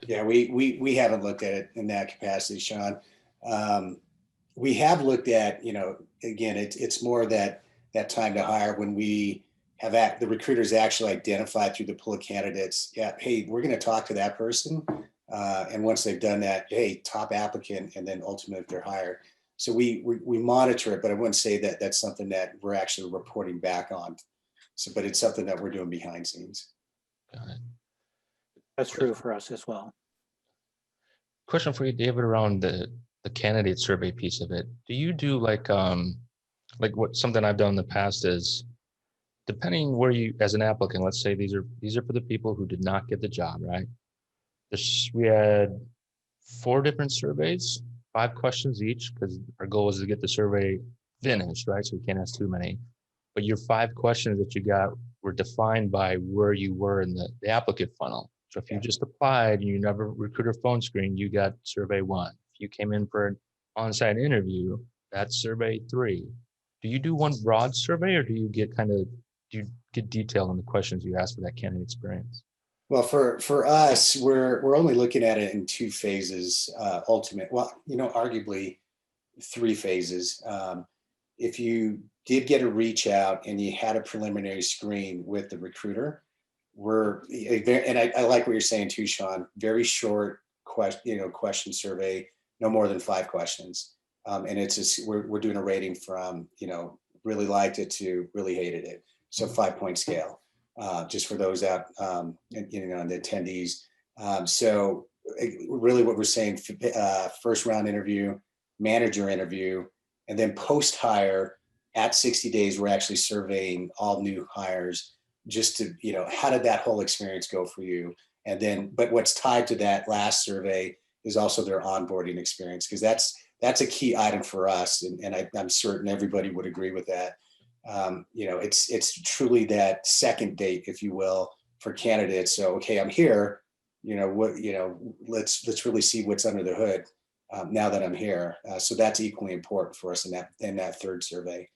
Yeah, we haven't looked at it in that capacity, Sean. We have looked at, again, it's more that time to hire when we have the recruiters actually identify through the pool of candidates. Yeah, hey, we're going to talk to that person, and once they've done that, hey, top applicant, and then ultimately if they're hired. So we monitor it, but I wouldn't say that that's something that we're actually reporting back on. So, but it's something that we're doing behind scenes. Got it. That's true for us as well. Question for you, David, around the candidate survey piece of it. Do you do like what something I've done in the past is, depending where you, as an applicant, let's say these are for the people who did not get the job, right? We had 4 different surveys, 5 questions each, because our goal is to get the survey finished, right? So we can't ask too many. But your 5 questions that you got were defined by where you were in the applicant funnel. So if you just applied and you never recruiter phone screen, you got survey 1. If you came in for an on-site interview, that's survey 3. Do you do one broad survey, or do you get detail on the questions you ask for that candidate experience? Well, for us, we're only looking at it in 2 phases. Ultimate, well, arguably 3 phases. If you did get a reach out and you had a preliminary screen with the recruiter, and I like what you're saying too, Sean. Very short question survey, no more than 5 questions, and we're doing a rating from really liked it to really hated it, so 5-point scale. Just for those out, the attendees. So really what we're saying, first round interview, manager interview, and then post hire at 60 days, we're actually surveying all new hires just to, how did that whole experience go for you? And then, but what's tied to that last survey is also their onboarding experience, because that's a key item for us. And I'm certain everybody would agree with that. It's truly that second date, if you will, for candidates. So, okay, I'm here, let's really see what's under the hood now that I'm here. So that's equally important for us in that third survey.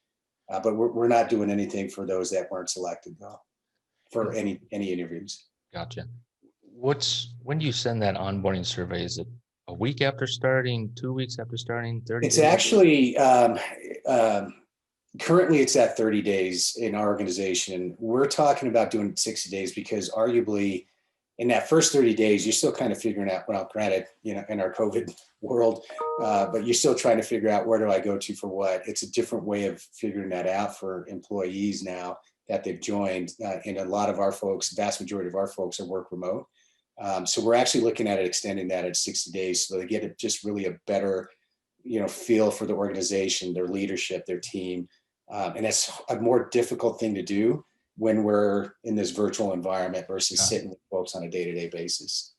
But we're not doing anything for those that weren't selected though, for any interviews. Gotcha. When do you send that onboarding survey? Is it a week after starting, 2 weeks after starting, 30 It's days? actually, currently it's at 30 days in our organization. We're talking about doing 60 days because arguably in that first 30 days, you're still kind of figuring out, well, granted, in our COVID world, but you're still trying to figure out, where do I go to for what? It's a different way of figuring that out for employees now that they've joined. And a lot of our folks, vast majority of our folks, are work remote. So we're actually looking at it, extending that at 60 days so they get just really a better, feel for the organization, their leadership, their team. And it's a more difficult thing to do when we're in this virtual environment versus sitting with folks on a day-to-day basis.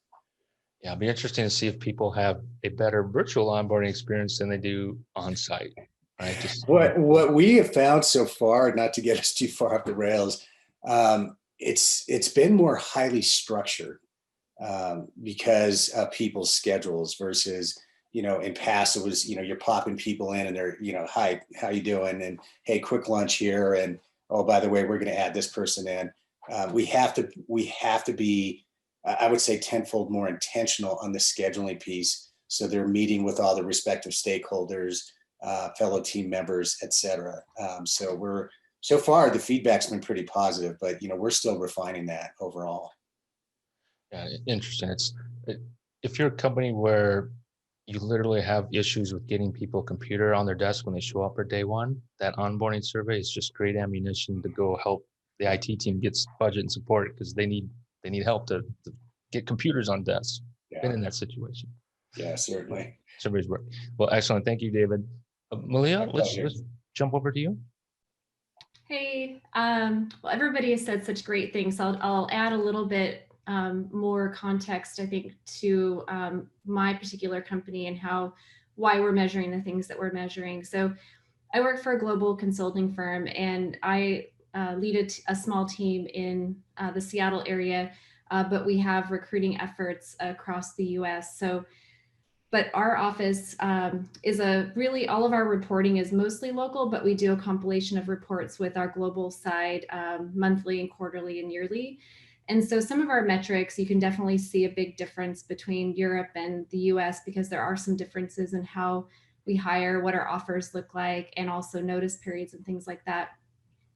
Yeah, it'll be interesting to see if people have a better virtual onboarding experience than they do on site. Right. What we have found so far, not to get us too far off the rails, it's been more highly structured because of people's schedules versus, in past it was, you're popping people in and they're, hi, how you doing? And hey, quick lunch here. And oh, by the way, we're going to add this person in. We have to be, I would say, tenfold more intentional on the scheduling piece. So they're meeting with all the respective stakeholders, fellow team members, et cetera. So far the feedback's been pretty positive, but we're still refining that overall. Yeah, interesting. If you're a company where you literally have issues with getting people a computer on their desk when they show up for day one, that onboarding survey is just great ammunition to go help the IT team get budget and support, because they need help to get computers on desks. Yeah. Been in that situation. Yeah, certainly. Surveys work. Well, excellent. Thank you, David. Malia, let's jump over to you. Hey, well, everybody has said such great things. I'll add a little bit more context, I think, to my particular company and why we're measuring the things that we're measuring. So I work for a global consulting firm, and I lead a small team in the Seattle area, but we have recruiting efforts across the US. But our office is all of our reporting is mostly local, but we do a compilation of reports with our global side monthly and quarterly and yearly. And so some of our metrics, you can definitely see a big difference between Europe and the US because there are some differences in how we hire, what our offers look like, and also notice periods and things like that.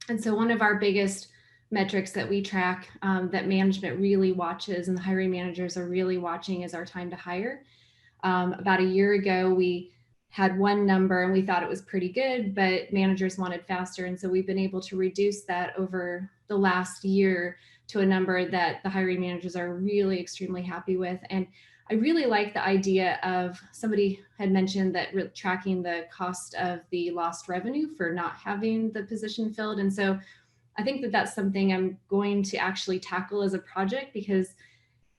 And so one of our biggest metrics that we track that management really watches and the hiring managers are really watching is our time to hire. About a year ago, we had one number and we thought it was pretty good, but managers wanted faster. And so we've been able to reduce that over the last year to a number that the hiring managers are really extremely happy with. And I really like the idea of, somebody had mentioned that tracking the cost of the lost revenue for not having the position filled. And so I think that that's something I'm going to actually tackle as a project, because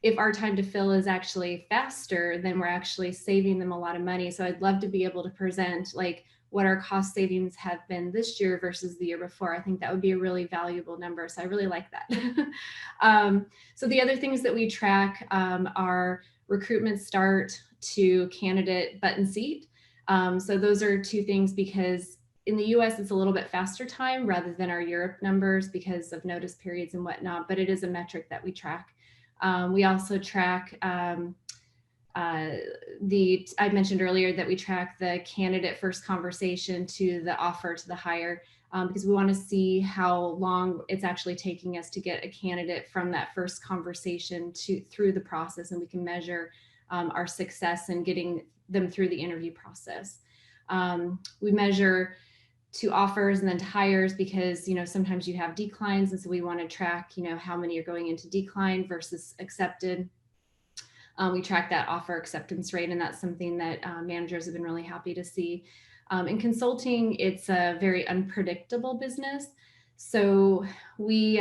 if our time to fill is actually faster, then we're actually saving them a lot of money. So I'd love to be able to present like what our cost savings have been this year versus the year before. I think that would be a really valuable number. So I really like that. So the other things that we track are recruitment start to candidate button seat. So those are two things, because in the US, it's a little bit faster time rather than our Europe numbers because of notice periods and whatnot, but it is a metric that we track. We also track I mentioned earlier that we track the candidate first conversation to the offer to the hire, because we want to see how long it's actually taking us to get a candidate from that first conversation through the process, and we can measure our success in getting them through the interview process. We measure to offers and then to hires, because sometimes you have declines, and so we want to track how many are going into decline versus accepted. We track that offer acceptance rate, and that's something that managers have been really happy to see. In consulting, it's a very unpredictable business, so we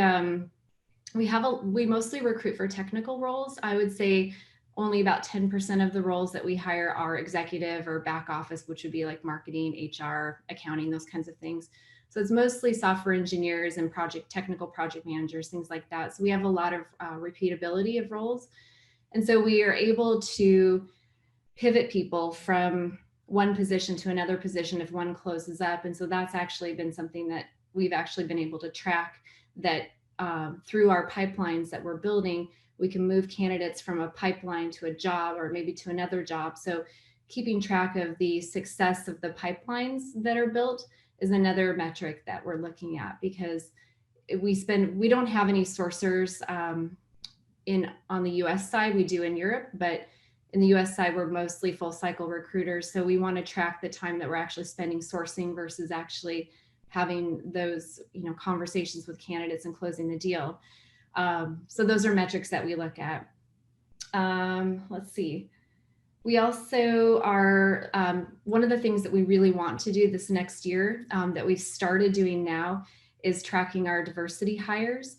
mostly recruit for technical roles. I would say only about 10% of the roles that we hire are executive or back office, which would be like marketing, HR, accounting, those kinds of things. So it's mostly software engineers and technical project managers, things like that. So we have a lot of repeatability of roles. And so we are able to pivot people from one position to another position if one closes up. And so that's actually been something that we've actually been able to track, that through our pipelines that we're building, we can move candidates from a pipeline to a job or maybe to another job. So keeping track of the success of the pipelines that are built is another metric that we're looking at, because we don't have any sourcers on the US side. We do in Europe, but in the US side, we're mostly full cycle recruiters. So we want to track the time that we're actually spending sourcing versus actually having those conversations with candidates and closing the deal. So those are metrics that we look at. Let's see. We also are, one of the things that we really want to do this next year that we've started doing now is tracking our diversity hires.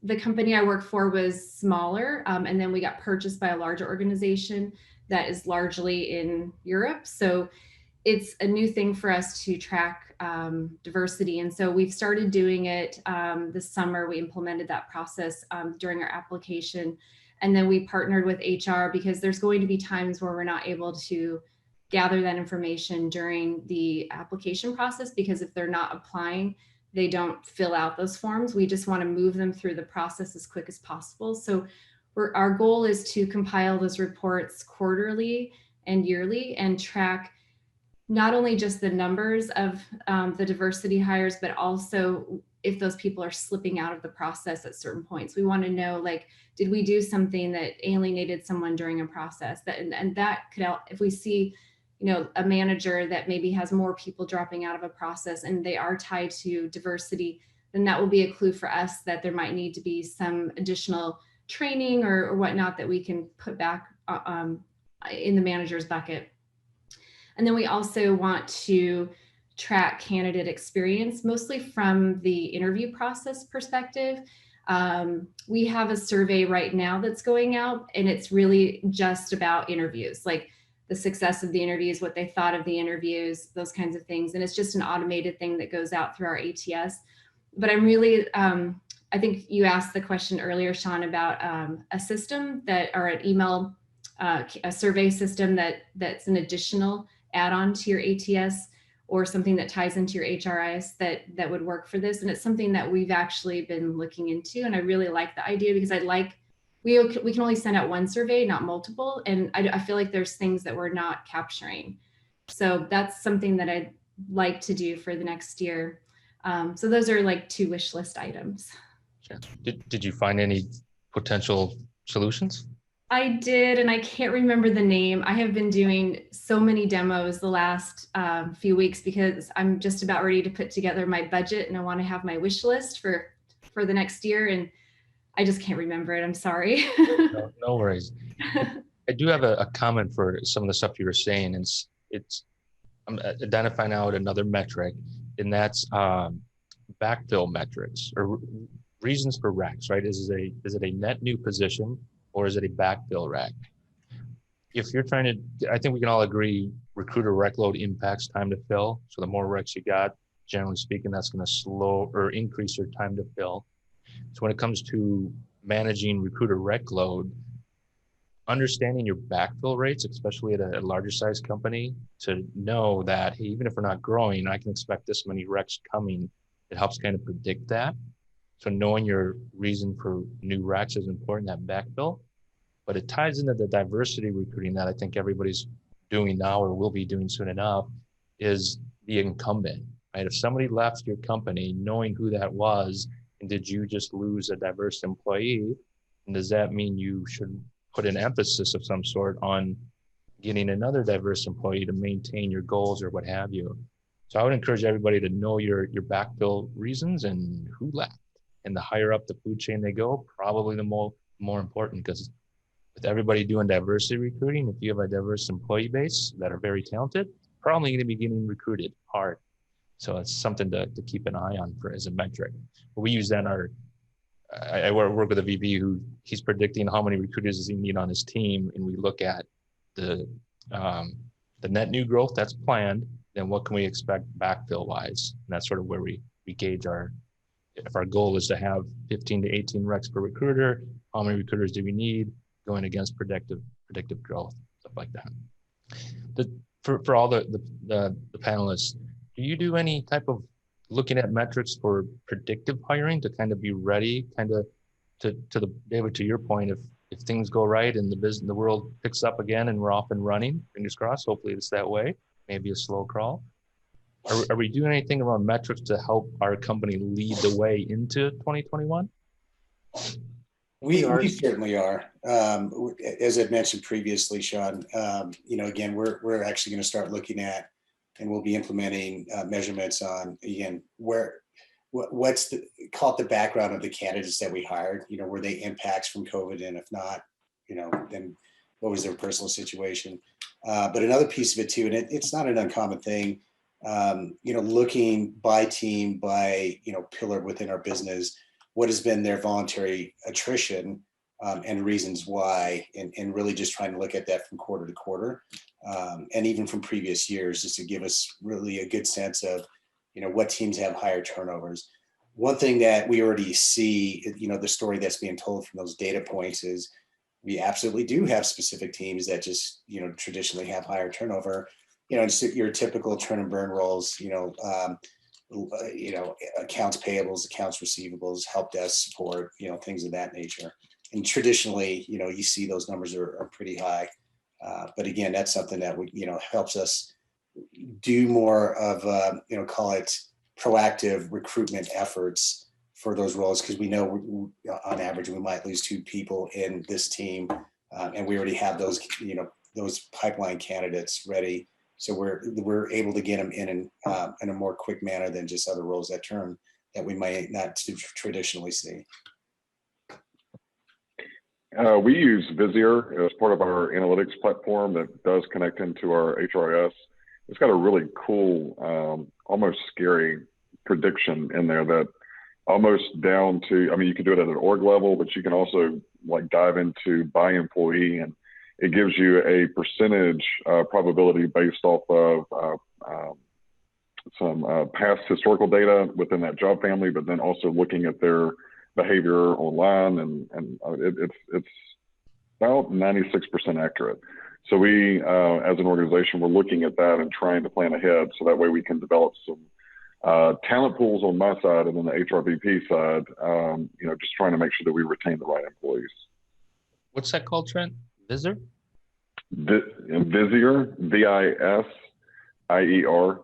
The company I work for was smaller, and then we got purchased by a larger organization that is largely in Europe. So it's a new thing for us to track diversity. And so we've started doing it this summer. We implemented that process during our application. And then we partnered with HR, because there's going to be times where we're not able to gather that information during the application process, because if they're not applying, they don't fill out those forms. We just want to move them through the process as quick as possible. So our goal is to compile those reports quarterly and yearly and track not only just the numbers of the diversity hires, but also if those people are slipping out of the process at certain points. We want to know, like, did we do something that alienated someone during a process? And that could help if we see, a manager that maybe has more people dropping out of a process and they are tied to diversity, then that will be a clue for us that there might need to be some additional training or whatnot that we can put back in the manager's bucket. And then we also want to track candidate experience, mostly from the interview process perspective. We have a survey right now that's going out, and it's really just about interviews. Like, the success of the interviews, what they thought of the interviews, those kinds of things. And it's just an automated thing that goes out through our ATS. But I'm really, I think you asked the question earlier, Sean, about a system or an email, a survey system that's an additional add-on to your ATS, or something that ties into your HRIS that would work for this. And it's something that we've actually been looking into. And I really like the idea, because we can only send out one survey, not multiple. And I feel like there's things that we're not capturing. So that's something that I'd like to do for the next year. So those are like 2 wish list items. Sure. Did you find any potential solutions? I did, and I can't remember the name. I have been doing so many demos the last few weeks, because I'm just about ready to put together my budget, and I want to have my wish list for the next year, and I just can't remember it. I'm sorry. No worries. I do have a comment for some of the stuff you were saying. I'm identifying out another metric, and that's backfill metrics, or reasons for recs, right? Is it a net new position, or is it a backfill rec? If you're trying to, I think we can all agree, recruiter rec load impacts time to fill. So the more recs you got, generally speaking, that's going to slow or increase your time to fill. So when it comes to managing recruiter rec load, understanding your backfill rates, especially at a larger size company, to know that, hey, even if we're not growing, I can expect this many recs coming. It helps kind of predict that. So knowing your reason for new recs is important, that backfill, but it ties into the diversity recruiting that I think everybody's doing now, or will be doing soon enough, is the incumbent, right? If somebody left your company, knowing who that was, and did you just lose a diverse employee? And does that mean you should put an emphasis of some sort on getting another diverse employee to maintain your goals or what have you? So I would encourage everybody to know your backfill reasons and who left. And the higher up the food chain they go, probably the more important, because with everybody doing diversity recruiting, if you have a diverse employee base that are very talented, probably going to be getting recruited hard. So it's something to keep an eye on as a metric. But we use that in I work with a VP who he's predicting how many recruiters does he need on his team. And we look at the net new growth that's planned, then what can we expect backfill wise? And that's sort of where we gauge if our goal is to have 15 to 18 recs per recruiter, how many recruiters do we need going against predictive growth, stuff like that. For all the panelists, do you do any type of looking at metrics for predictive hiring to kind of be ready, kind of David, to your point, if things go right and the world picks up again and we're off and running, fingers crossed, hopefully it's that way, maybe a slow crawl. Are we doing anything around metrics to help our company lead the way into 2021? We certainly are. As I mentioned previously, Sean, again, we're actually going to start looking at, and we'll be implementing measurements on, again, what's the background of the candidates that we hired. Were they impacts from COVID, and if not, then what was their personal situation? But another piece of it too, and it's not an uncommon thing. Looking by team, by pillar within our business, what has been their voluntary attrition and reasons why, and really just trying to look at that from quarter to quarter, and even from previous years, just to give us really a good sense of what teams have higher turnovers. One thing that we already see, the story that's being told from those data points is we absolutely do have specific teams that just traditionally have higher turnover. Just your typical turn and burn roles, accounts payables, accounts receivables, help desk support, things of that nature. And traditionally, you see those numbers are pretty high. But again, that's something that helps us do more of, call it proactive recruitment efforts for those roles, because we know on average we might lose 2 people in this team, and we already have those, those pipeline candidates ready. So we're able to get them in a more quick manner than just other roles that we might not traditionally see. We use Visier as part of our analytics platform that does connect into our HRIS. It's got a really cool, almost scary prediction in there that almost down to, you can do it at an org level, but you can also dive into by employee. And it gives you a percentage probability based off of some past historical data within that job family, but then also looking at their behavior online, and it's about 96% accurate. So we, as an organization, we're looking at that and trying to plan ahead, so that way we can develop some talent pools on my side, and then the HRBP side, just trying to make sure that we retain the right employees. What's that called, Trent? Visier? Visier, VISIER.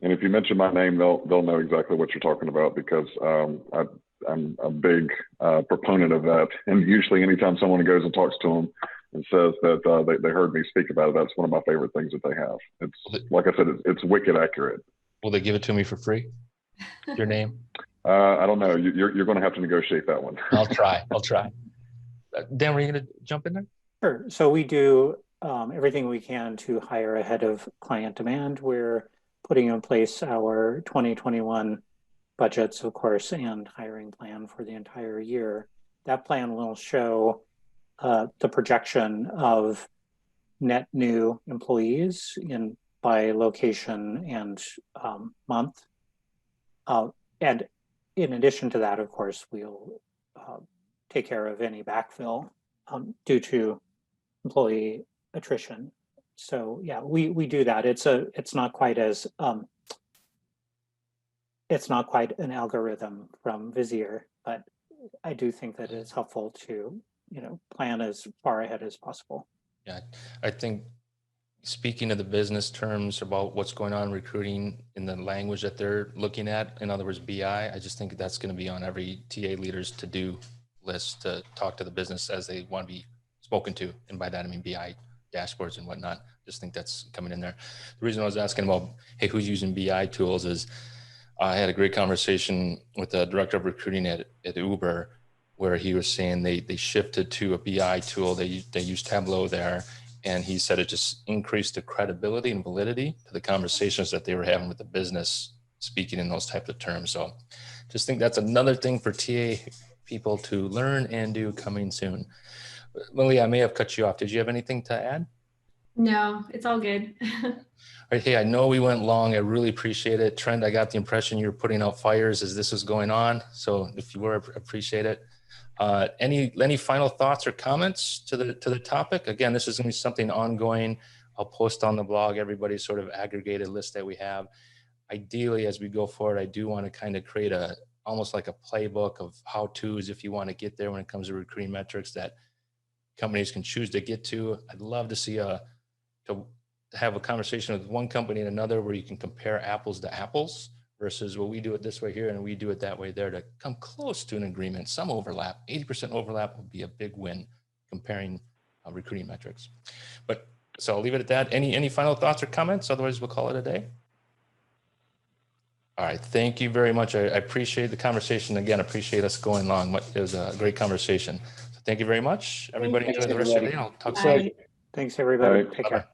And if you mention my name, they'll know exactly what you're talking about, because I'm a big proponent of that. And usually anytime someone goes and talks to them and says that they heard me speak about it, that's one of my favorite things that they have. It's, like I said, it's wicked accurate. Will they give it to me for free? Your name? I don't know. You're going to have to negotiate that one. I'll try. Dan, were you going to jump in there? Sure. So we do everything we can to hire ahead of client demand. We're putting in place our 2021 budgets, of course, and hiring plan for the entire year. That plan will show the projection of net new employees by location and month. And in addition to that, of course, we'll take care of any backfill due to employee attrition. So yeah, we do that. It's not quite as it's not quite an algorithm from Visier, but I do think that it's helpful to plan as far ahead as possible. Yeah, I think speaking of the business terms about what's going on in recruiting in the language that they're looking at, in other words, BI, I just think that's going to be on every TA leader's to-do list to talk to the business as they want to be spoken to. And by that, I mean BI dashboards and whatnot. Just think that's coming in there. The reason I was asking about, hey, who's using BI tools is I had a great conversation with the director of recruiting at Uber, where he was saying they shifted to a BI tool. They use Tableau there. And he said it just increased the credibility and validity to the conversations that they were having with the business, speaking in those types of terms. So just think that's another thing for TA people to learn and do coming soon. Lily, I may have cut you off. Did you have anything to add? No, it's all good. All right, hey, I know we went long. I really appreciate it. Trent, I got the impression you were putting out fires as this was going on. So if you were, appreciate it. Any final thoughts or comments to the topic? Again, this is going to be something ongoing. I'll post on the blog everybody's sort of aggregated list that we have. Ideally, as we go forward, I do want to kind of create almost like a playbook of how-tos if you want to get there when it comes to recruiting metrics that companies can choose to get to. I'd love to see to have a conversation with one company and another where you can compare apples to apples versus, well, we do it this way here and we do it that way there, to come close to an agreement. Some overlap, 80% overlap would be a big win comparing recruiting metrics. But so I'll leave it at that. Any final thoughts or comments? Otherwise, we'll call it a day. All right, thank you very much. I appreciate the conversation. Again, appreciate us going long. It was a great conversation. So thank you very much. Everybody enjoy the rest of your day. I'll talk soon. Thanks, everybody. Bye. Take care.